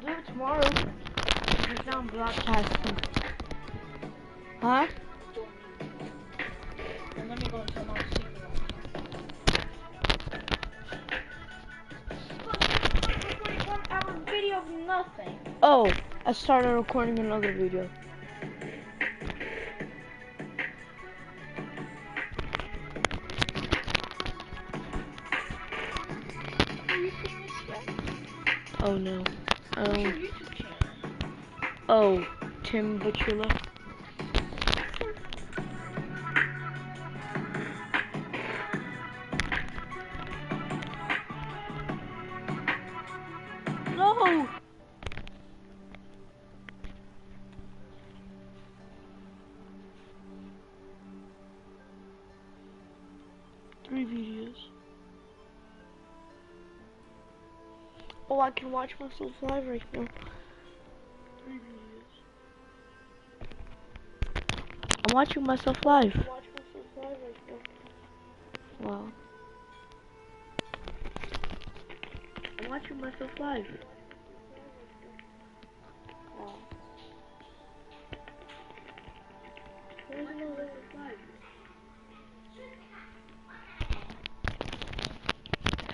do it tomorrow. Right now I'm broadcasting. Huh? And let me go into my secret. Recording 1 hour video of nothing. Oh, I started recording another video. Oh no. What's your YouTube channel? Oh, Tim Butchula. No! Three videos. Oh, I can watch myself live right now. 3 videos. I'm watching myself live. Wow. I'm watching myself live. Wow.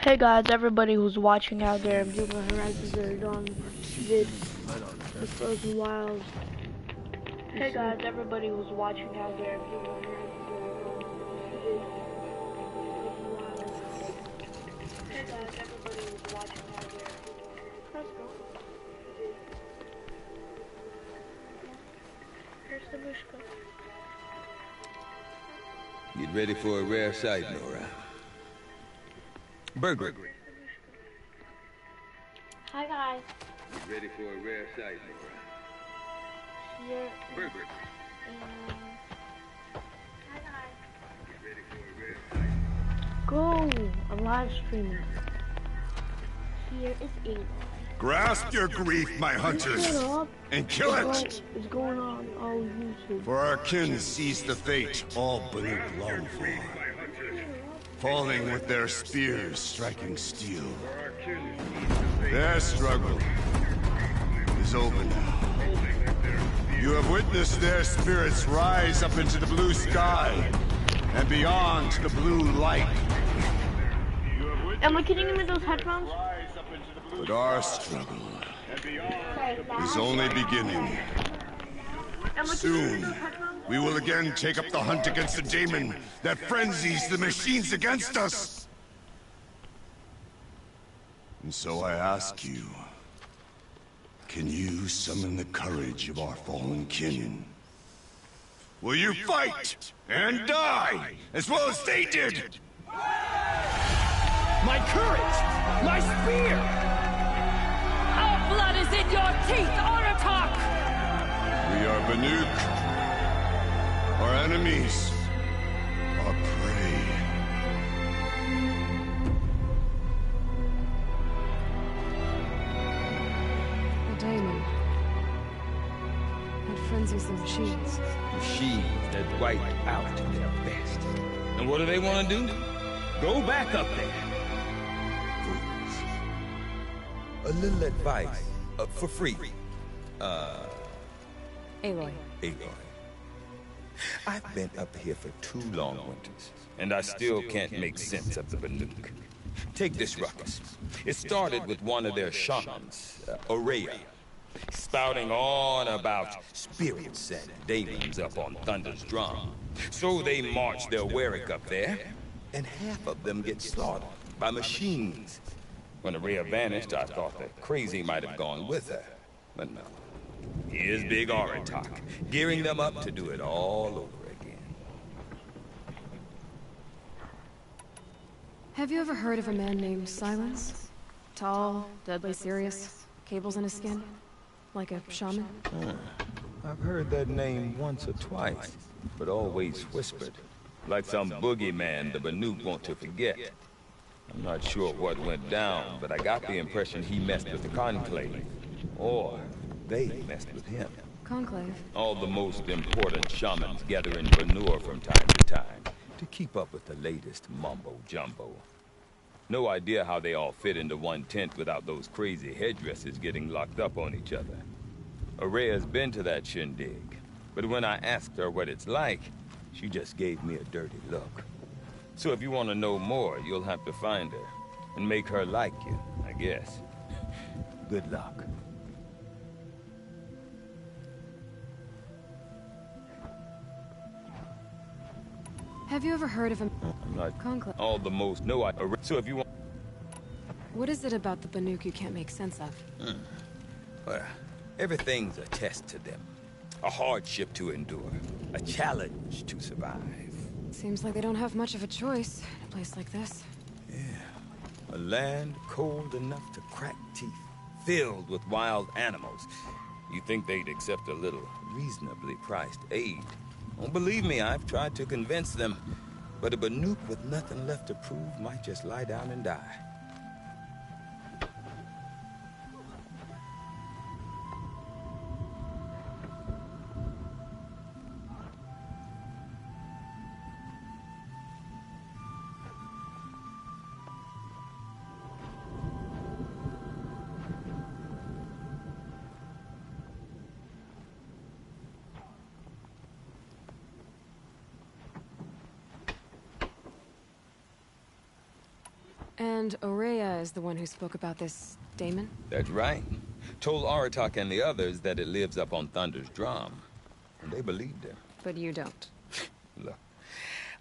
Hey guys, everybody who's watching out there, I'm doing a Horizon Zero Dawn vid. The Frozen Wilds. Hey guys, everybody who's watching out there, I'm doing a Horizon Zero Dawn vid. Hey guys, everybody who's watching out there, let's go. Here's the Mishka. Get ready for a rare sight, Nora. Burger. Hi guys. Get ready for a rare sight, Nora. Here. Burger. Hi guys. Get ready for a rare sight. Go. I'm live streaming. Here is a. Grasp your grief, my hunters, and kill it! It's going on YouTube. For our kin seize the fate all Banuk long for. Falling with their spears striking steel. Their struggle is over now. You have witnessed their spirits rise up into the blue sky and beyond to the blue light. Am I getting him in those headphones? But our struggle is only beginning. Soon, we will again take up the hunt against the demon that frenzies the machines against us. And so I ask you, can you summon the courage of our fallen kin? Will you fight and die as well as they did? My courage! My spear! Our blood is in your teeth, Oratok! We are Banuk. Our enemies are prey. The daemon. It frenzies the machines. Machines that wipe out their best. And what do they want to do? Go back up there. Fools. A little advice, for free. Aloy. Aloy. I've been up here for 2 long winters, and I still can't make sense of the Banuk. Take this ruckus. It started with one of their shamans, Aurea, spouting on about spirits and demons up on Thunder's drum. So they march their Warwick up there, and half of them get slaughtered by machines. When Aurea vanished, I thought that Crazy might have gone with her, but no. Here's Big Oratok, gearing them up to do it all over again. Have you ever heard of a man named Silence? Tall, deadly serious, cables in his skin? Like a shaman? I've heard that name once or twice, but always whispered. Like some boogeyman the Banuk want to forget. I'm not sure what went down, but I got the impression he messed with the Conclave. Or they messed with him. Conclave? All the most important shamans gather in Banur from time to time to keep up with the latest mumbo-jumbo. No idea how they all fit into one tent without those crazy headdresses getting locked up on each other. Araya's been to that shindig, but when I asked her what it's like, she just gave me a dirty look. So if you want to know more, you'll have to find her and make her like you, I guess. Good luck. Have you ever heard of a I'm not conclave? all the most. No, so if you want... What is it about the Banuk you can't make sense of? Well, everything's a test to them. A hardship to endure. A challenge to survive. Seems like they don't have much of a choice in a place like this. Yeah. A land cold enough to crack teeth. Filled with wild animals. You think they'd accept a little reasonably priced aid. Don't believe me, I've tried to convince them. But a Banuk with nothing left to prove might just lie down and die. And Aurea is the one who spoke about this daemon? That's right. Told Aratak and the others that it lives up on Thunder's drum. And they believed him. But you don't. Look,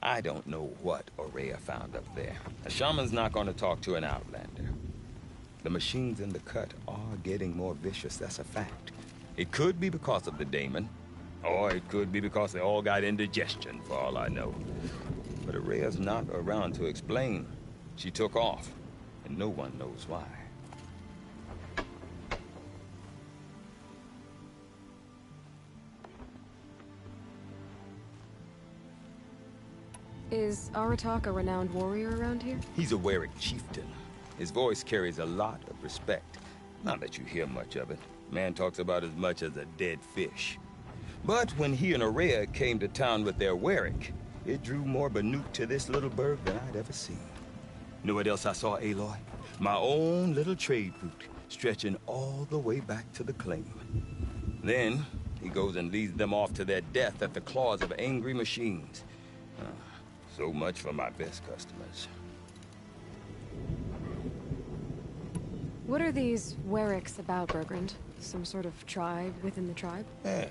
I don't know what Aurea found up there. A shaman's not going to talk to an outlander. The machines in the cut are getting more vicious, that's a fact. It could be because of the daemon, or it could be because they all got indigestion, for all I know. But Aurea's not around to explain. She took off, and no one knows why. Is Aratak a renowned warrior around here? He's a Werik chieftain. His voice carries a lot of respect. Not that you hear much of it. Man talks about as much as a dead fish. But when he and Aurea came to town with their Werik, it drew more Banuk to this little burg than I'd ever seen. You know what else I saw, Aloy? My own little trade route, stretching all the way back to the claim. Then, he goes and leads them off to their death at the claws of angry machines. So much for my best customers. What are these Weriks about, Bergrand? Some sort of tribe within the tribe? Yeah,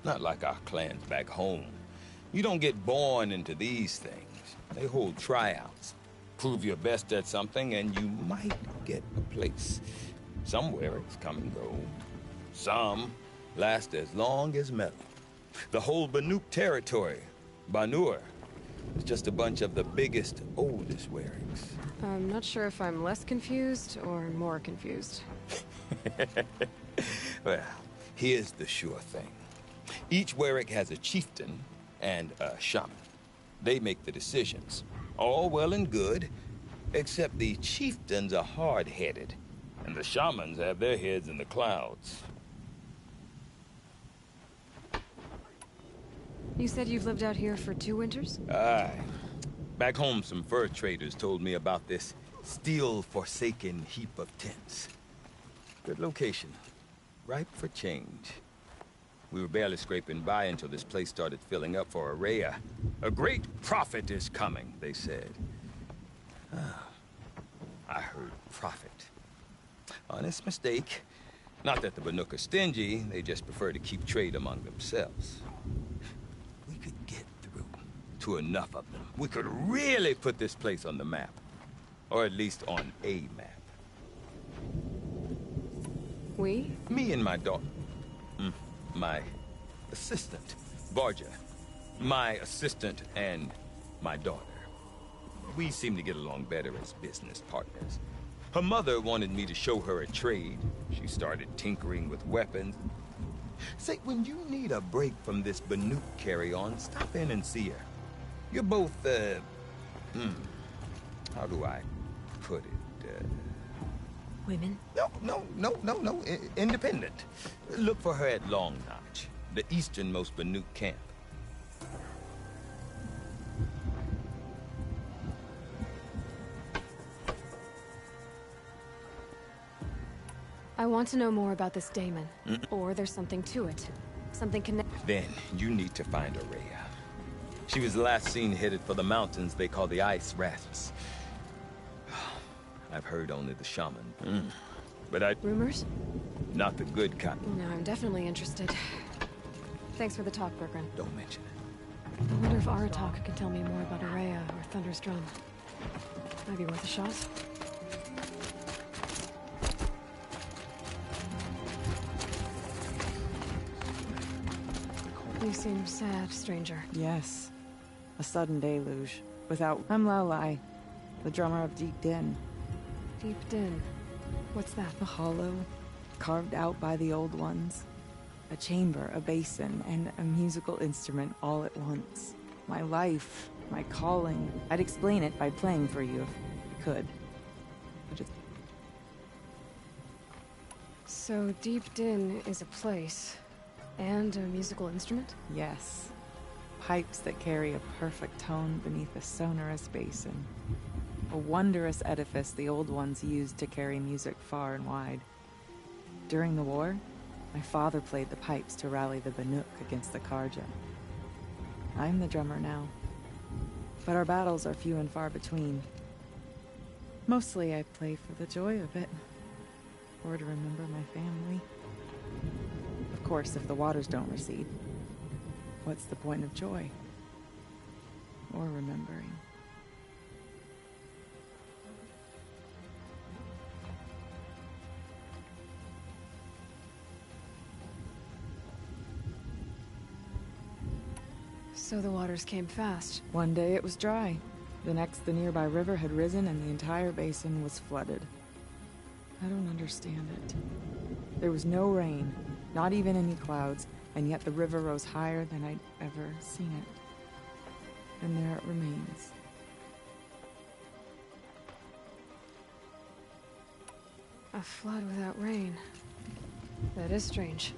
not like our clans back home. You don't get born into these things. They hold tryouts. Prove your best at something, and you might get a place. Some Weriks come and go. Some last as long as metal. The whole Banuk territory, Banur, is just a bunch of the biggest, oldest Weriks. I'm not sure if I'm less confused or more confused. Well, here's the sure thing. Each Werik has a chieftain and a shaman. They make the decisions. All well and good, except the chieftains are hard-headed, and the shamans have their heads in the clouds. You said you've lived out here for 2 winters? Aye. Back home, some fur traders told me about this steel-forsaken heap of tents. Good location. Ripe for change. We were barely scraping by until this place started filling up for Aurea. A great prophet is coming, they said. I heard prophet. Honest mistake. Not that the Banuk are stingy, they just prefer to keep trade among themselves. We could get through to enough of them. We could really put this place on the map. Or at least on a map. We? Me and my daughter. My assistant, Barja. My assistant and my daughter. We seem to get along better as business partners. Her mother wanted me to show her a trade. She started tinkering with weapons. Say, when you need a break from this Banuk carry-on, stop in and see her. You're both, how do I put it? Women? No. Independent. Look for her at Long Notch, the easternmost Banuk camp. I want to know more about this daemon. Or there's something to it. Something connected. Then you need to find Araya. She was last seen headed for the mountains they call the Ice Rafts. I've heard only the shaman. But Rumors? not the good kind. No, I'm definitely interested. Thanks for the talk, Bergren. Don't mention it. I wonder if Aratak could tell me more about Araya or Thunder's drum. Might be worth a shot. You seem sad, stranger. Yes. A sudden deluge. I'm Laolai, the drummer of Deep Din. Deep Din. What's that? A hollow, carved out by the old ones. A chamber, a basin, and a musical instrument all at once. My life, my calling. I'd explain it by playing for you if I could. But it's... So Deep Din is a place. And a musical instrument? Yes. Pipes that carry a perfect tone beneath a sonorous basin. A wondrous edifice the old ones used to carry music far and wide. During the war, my father played the pipes to rally the Banuk against the Karja. I'm the drummer now. But our battles are few and far between. Mostly I play for the joy of it. Or to remember my family. Of course, if the waters don't recede, what's the point of joy? Or remembering? So the waters came fast. One day it was dry. The next, the nearby river had risen and the entire basin was flooded. I don't understand it. There was no rain, not even any clouds, and yet the river rose higher than I'd ever seen it. And there it remains. A flood without rain. That is strange.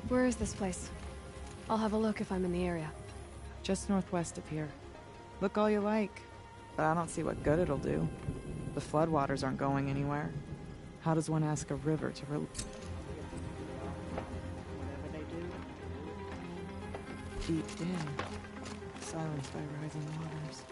Where is this place? I'll have a look if I'm in the area. Just northwest of here. Look all you like, but I don't see what good it'll do. The floodwaters aren't going anywhere. How does one ask a river to Deep in, silenced by rising waters.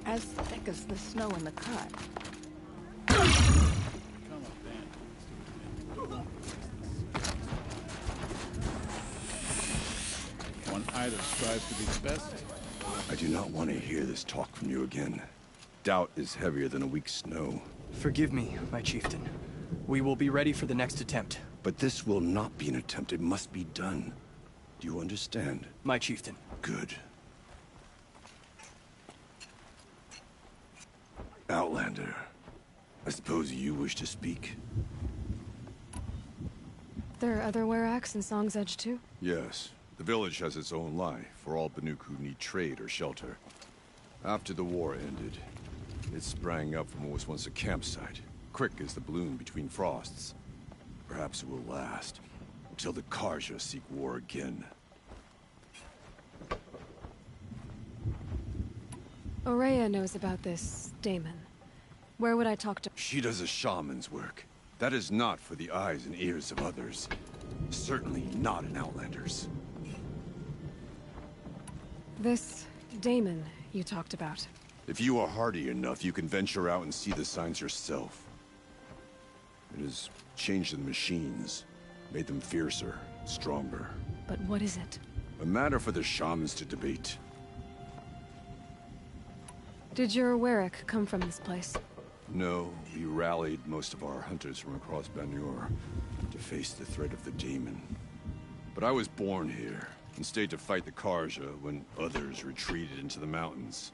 As thick as the snow in the cut. One either strives to be the best. I do not want to hear this talk from you again. Doubt is heavier than a week's snow. Forgive me, my chieftain. We will be ready for the next attempt. But this will not be an attempt. It must be done. Do you understand? My chieftain. Good. Outlander, I suppose you wish to speak? There are other Weraks in Song's Edge too? Yes. The village has its own life for all Banuk who need trade or shelter. After the war ended, it sprang up from what was once a campsite, quick as the bloom between frosts. Perhaps it will last. till the Karja seek war again. Aurea knows about this Damon. Where would I talk to? She does a shaman's work. That is not for the eyes and ears of others. Certainly not an Outlander's. This Damon you talked about. If you are hardy enough, you can venture out and see the signs yourself. It has changed the machines, made them fiercer, stronger. But what is it? A matter for the shamans to debate. Did your Warwick come from this place? No, we rallied most of our hunters from across Banur to face the threat of the demon. But I was born here and stayed to fight the Karja when others retreated into the mountains.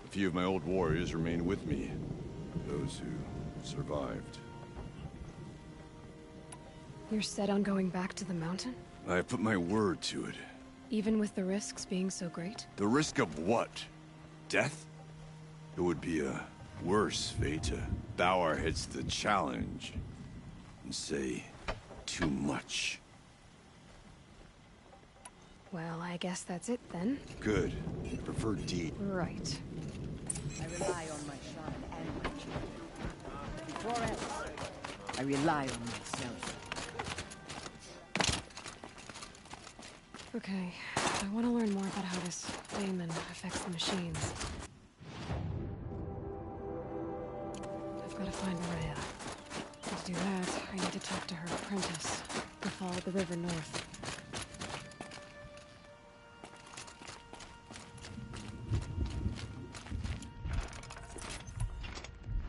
A few of my old warriors remained with me, those who survived. You're set on going back to the mountain? I have put my word to it. Even with the risks being so great? The risk of what? Death? It would be a worse fate to bow our heads to the challenge and say too much. Well, I guess that's it then. Good. I prefer deed. Right. I rely on my shaman and my chief. Before else, I rely on myself. Okay, I want to learn more about how this Damon affects the machines. I've got to find Aurea. To do that, I need to talk to her apprentice, who followed the river north.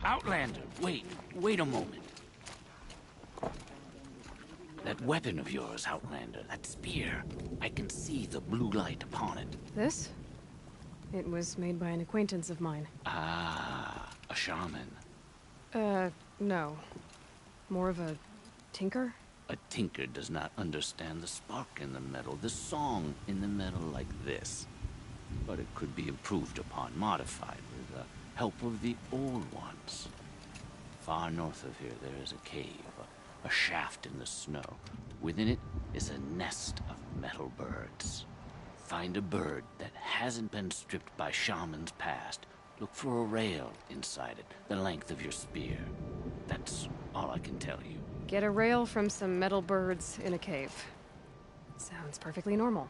Outlander, wait a moment. That weapon of yours, Outlander, that spear, I can see the blue light upon it. This? It was made by an acquaintance of mine. Ah, a shaman. No. More of a tinker? A tinker does not understand the spark in the metal, the song in the metal like this. But it could be improved upon, modified with the help of the old ones. Far north of here there is a cave, a shaft in the snow. Within it is a nest of metal birds. Find a bird that hasn't been stripped by shamans past. Look for a rail inside it, the length of your spear. That's all I can tell you. Get a rail from some metal birds in a cave. Sounds perfectly normal.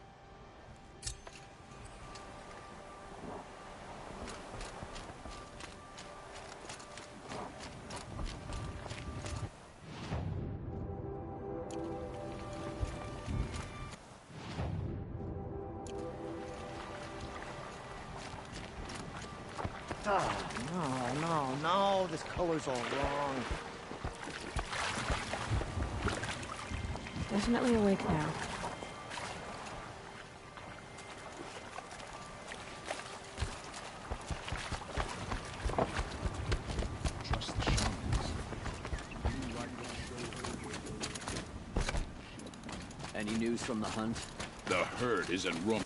Oh, no, this color's all wrong. Definitely awake now. Trust the shamans. Any news from the hunt? The herd is in room.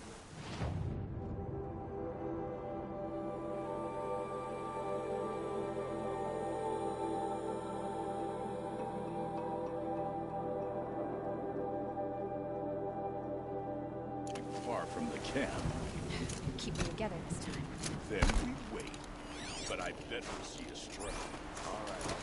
Far from the camp. Keep them together this time. Then we wait. But I bet we'll see a stray. All right.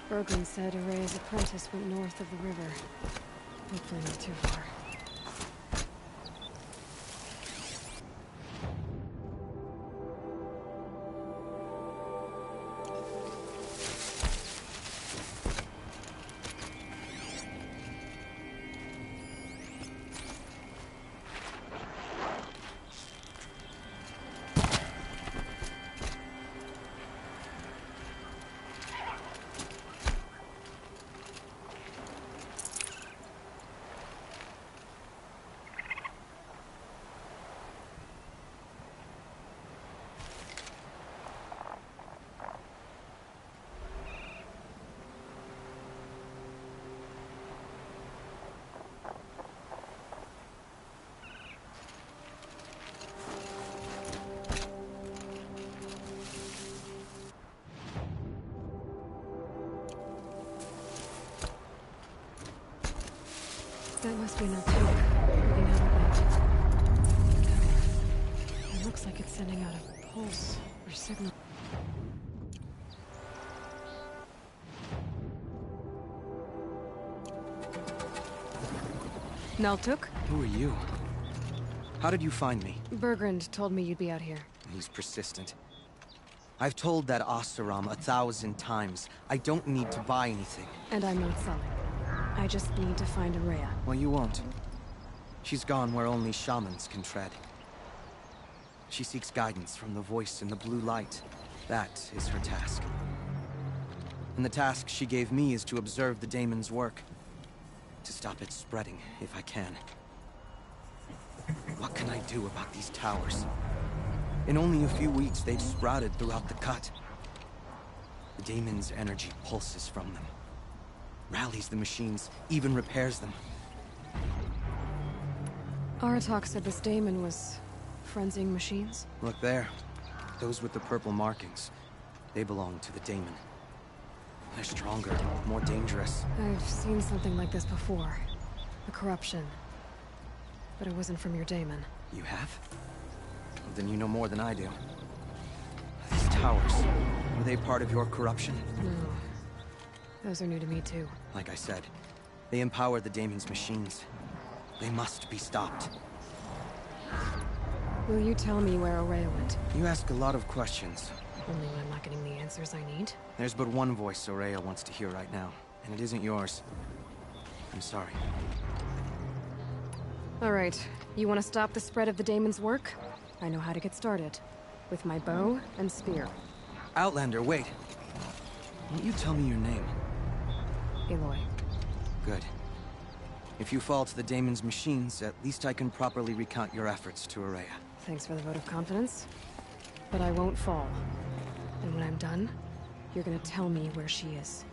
Berglund said Aurea's apprentice went north of the river. Hopefully not too far. That must be Naltuk, looking out at night. It looks like it's sending out a pulse or signal. Naltuk? Who are you? How did you find me? Bergrand told me you'd be out here. He's persistent. I've told that Oseram 1,000 times. I don't need to buy anything. And I'm not selling. I just need to find Araya. Well, you won't. She's gone where only shamans can tread. She seeks guidance from the voice in the blue light. That is her task. And the task she gave me is to observe the daemon's work. To stop it spreading, if I can. What can I do about these towers? In only a few weeks, they've sprouted throughout the cut. The daemon's energy pulses from them. Rallies the machines, even repairs them. Aratak said this daemon was frenzying machines? Look there. Those with the purple markings. They belong to the daemon. They're stronger, more dangerous. I've seen something like this before. The corruption. But it wasn't from your daemon. You have? Well, then you know more than I do. These towers, were they part of your corruption? No. Those are new to me too. Like I said, they empower the daemon's machines. They must be stopped. Will you tell me where Araya went? You ask a lot of questions. Only when I'm not getting the answers I need. There's but one voice Araya wants to hear right now, and it isn't yours. I'm sorry. Alright, you want to stop the spread of the daemon's work? I know how to get started. With my bow and spear. Outlander, wait. Won't you tell me your name? Aloy. Good. If you fall to the daemon's machines, at least I can properly recount your efforts to Araya. Thanks for the vote of confidence. But I won't fall. And when I'm done, you're gonna tell me where she is.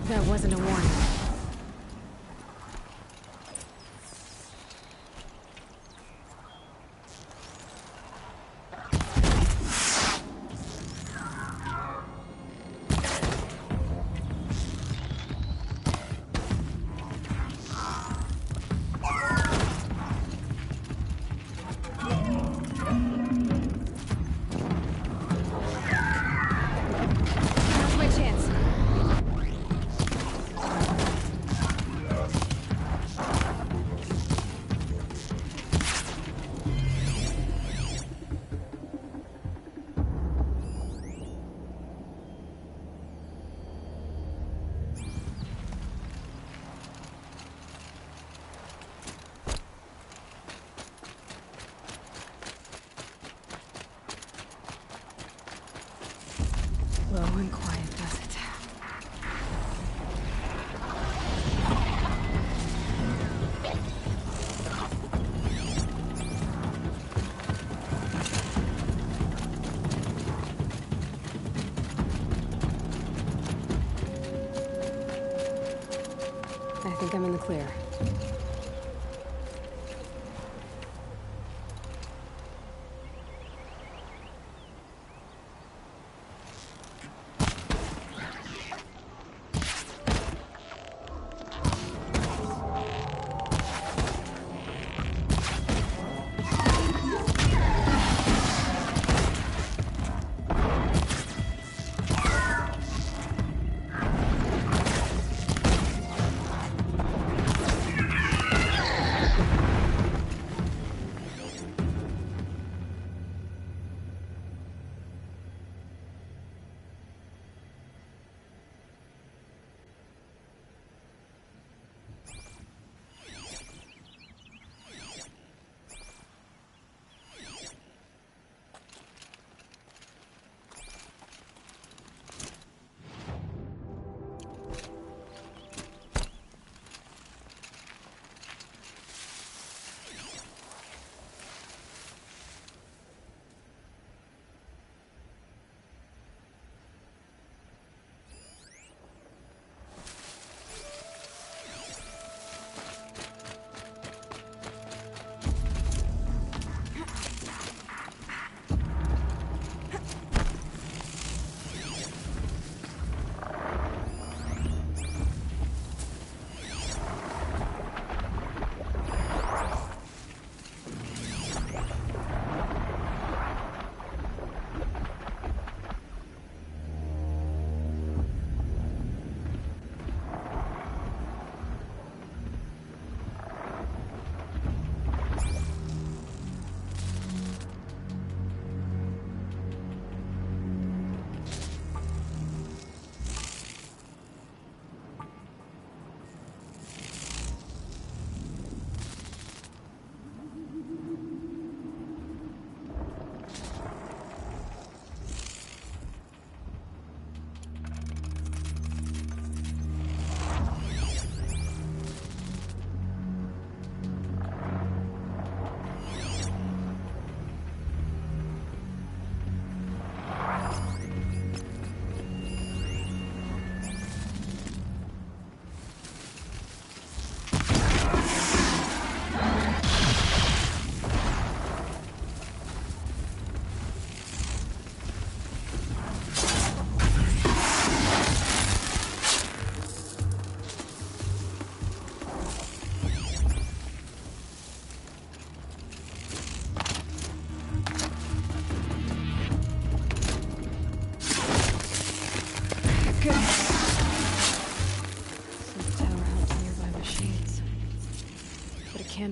That wasn't a warning. Now's my chance. Low and quiet does it. I think I'm in the clear.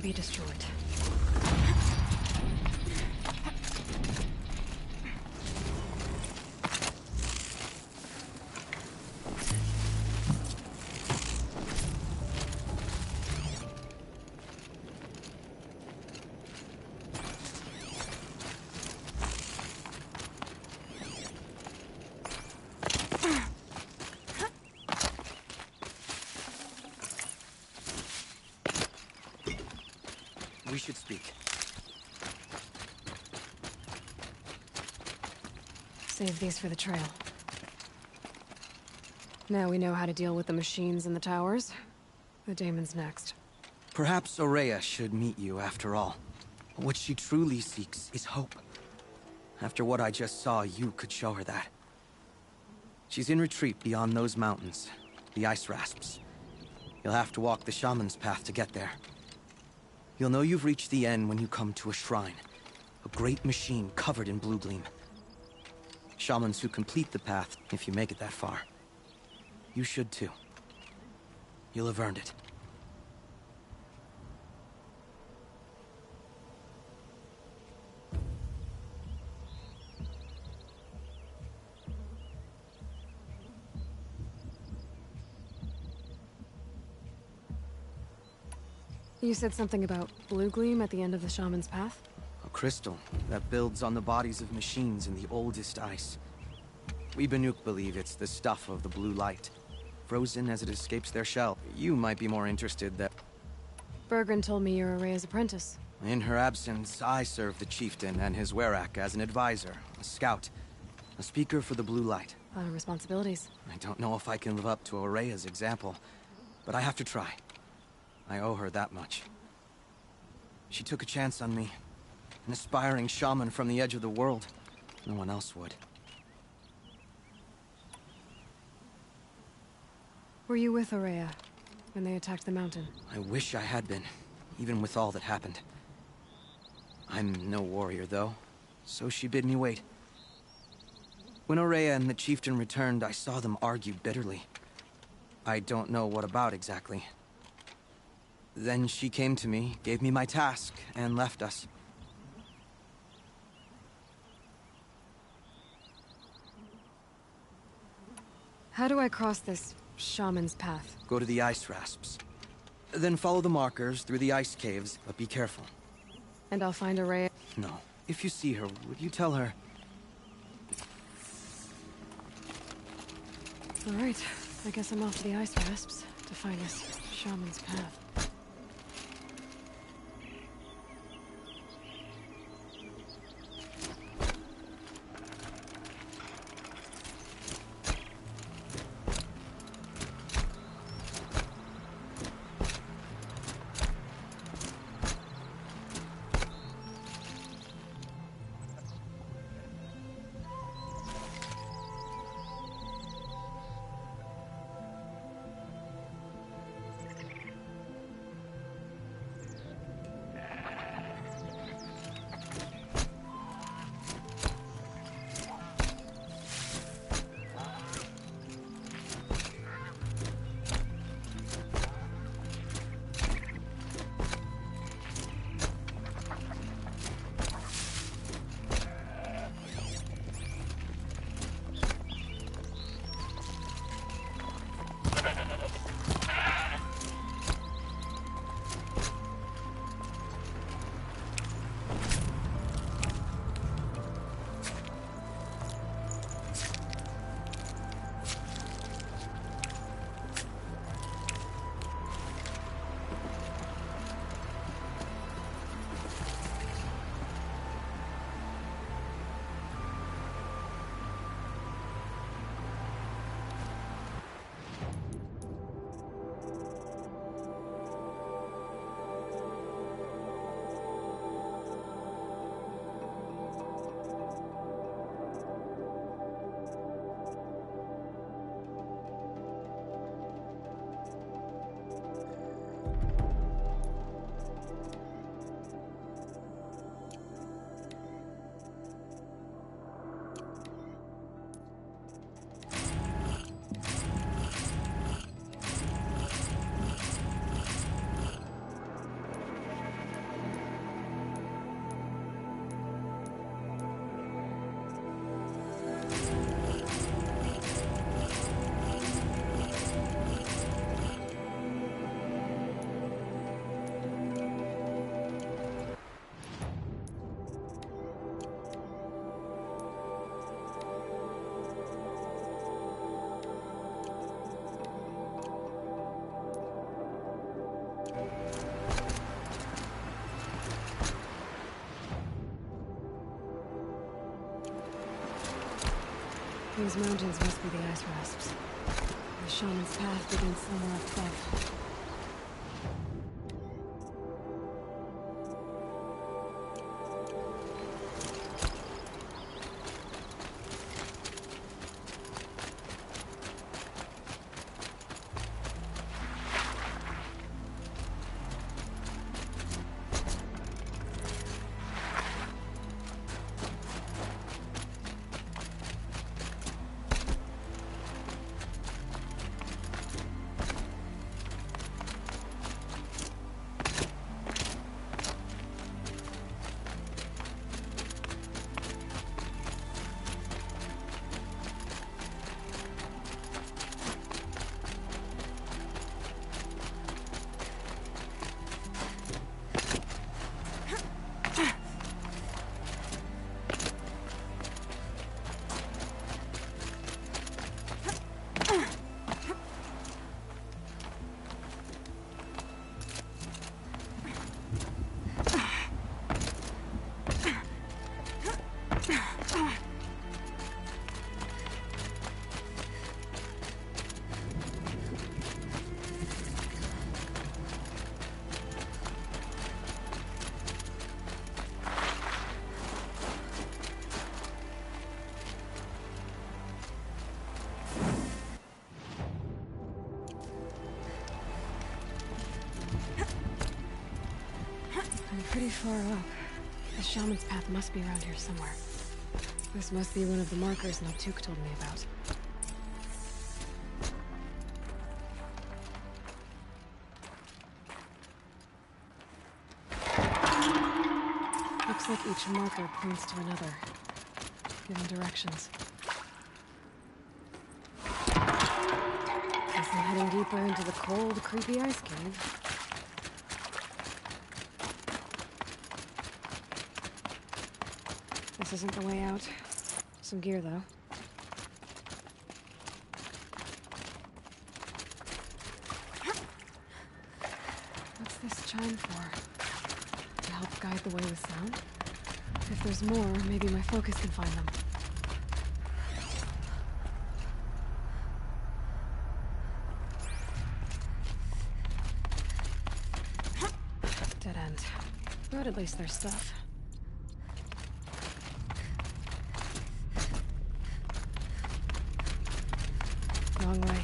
be destroyed. We should speak. Save these for the trail. Now we know how to deal with the machines in the towers. The daemon's next. Perhaps Aurea should meet you after all. What she truly seeks is hope. After what I just saw, you could show her that. She's in retreat beyond those mountains, the ice rasps. You'll have to walk the shaman's path to get there. You'll know you've reached the end when you come to a shrine. A great machine covered in blue gleam. Shamans who complete the path, if you make it that far. You should too. You'll have earned it. You said something about blue gleam at the end of the shaman's path? A crystal that builds on the bodies of machines in the oldest ice. We Banuk believe it's the stuff of the blue light, frozen as it escapes their shell. You might be more interested that... Bergren told me you're Aurea's apprentice. In her absence, I serve the chieftain and his werak as an advisor, a scout, a speaker for the blue light. A lot of responsibilities. I don't know if I can live up to Aurea's example, but I have to try. I owe her that much. She took a chance on me. An aspiring shaman from the edge of the world. No one else would. Were you with Aurea when they attacked the mountain? I wish I had been, even with all that happened. I'm no warrior, though, so she bid me wait. When Aurea and the chieftain returned, I saw them argue bitterly. I don't know what about exactly. Then she came to me, gave me my task, and left us. How do I cross this shaman's path? Go to the ice rasps. Then follow the markers through the ice caves, but be careful. And I'll find Aurea? No. If you see her, would you tell her? All right. I guess I'm off to the ice rasps to find this shaman's path. Those mountains must be the ice rasps. The shaman's path begins somewhere up above. I'm pretty far up. The shaman's path must be around here somewhere. This must be one of the markers Naltuk told me about. Looks like each marker points to another, giving directions. Guess I'm heading deeper into the cold, creepy ice cave. This isn't the way out. Some gear, though. What's this chime for? To help guide the way with sound? If there's more, maybe my focus can find them. Dead end. But at least there's stuff. Wrong way.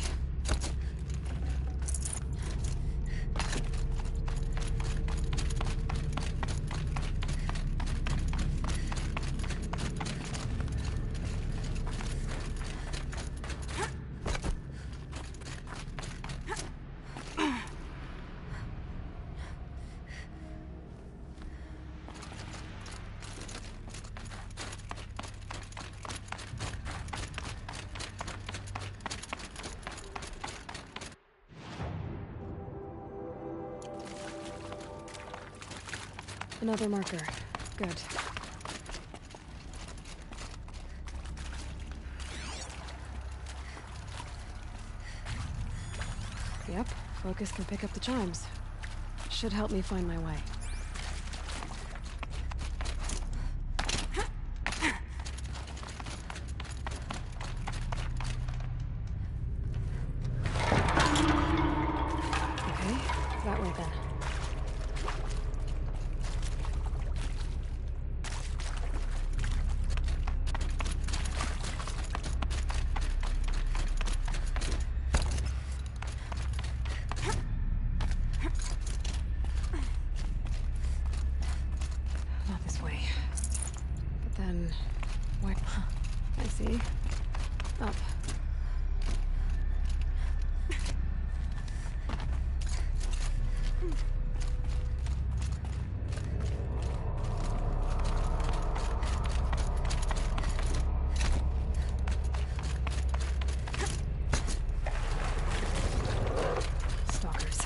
Another marker. Good. Yep, focus can pick up the chimes. Should help me find my way. Okay, that way then. See? Up. Stalkers.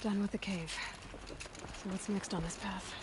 Done with the cave. So what's next on this path?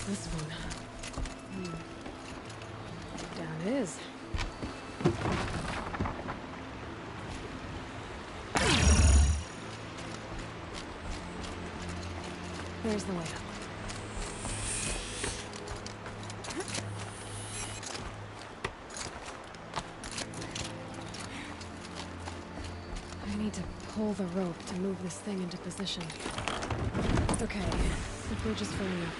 This one. Down it is. There's the way up. I need to pull the rope to move this thing into position. Okay, the bridge is filling up.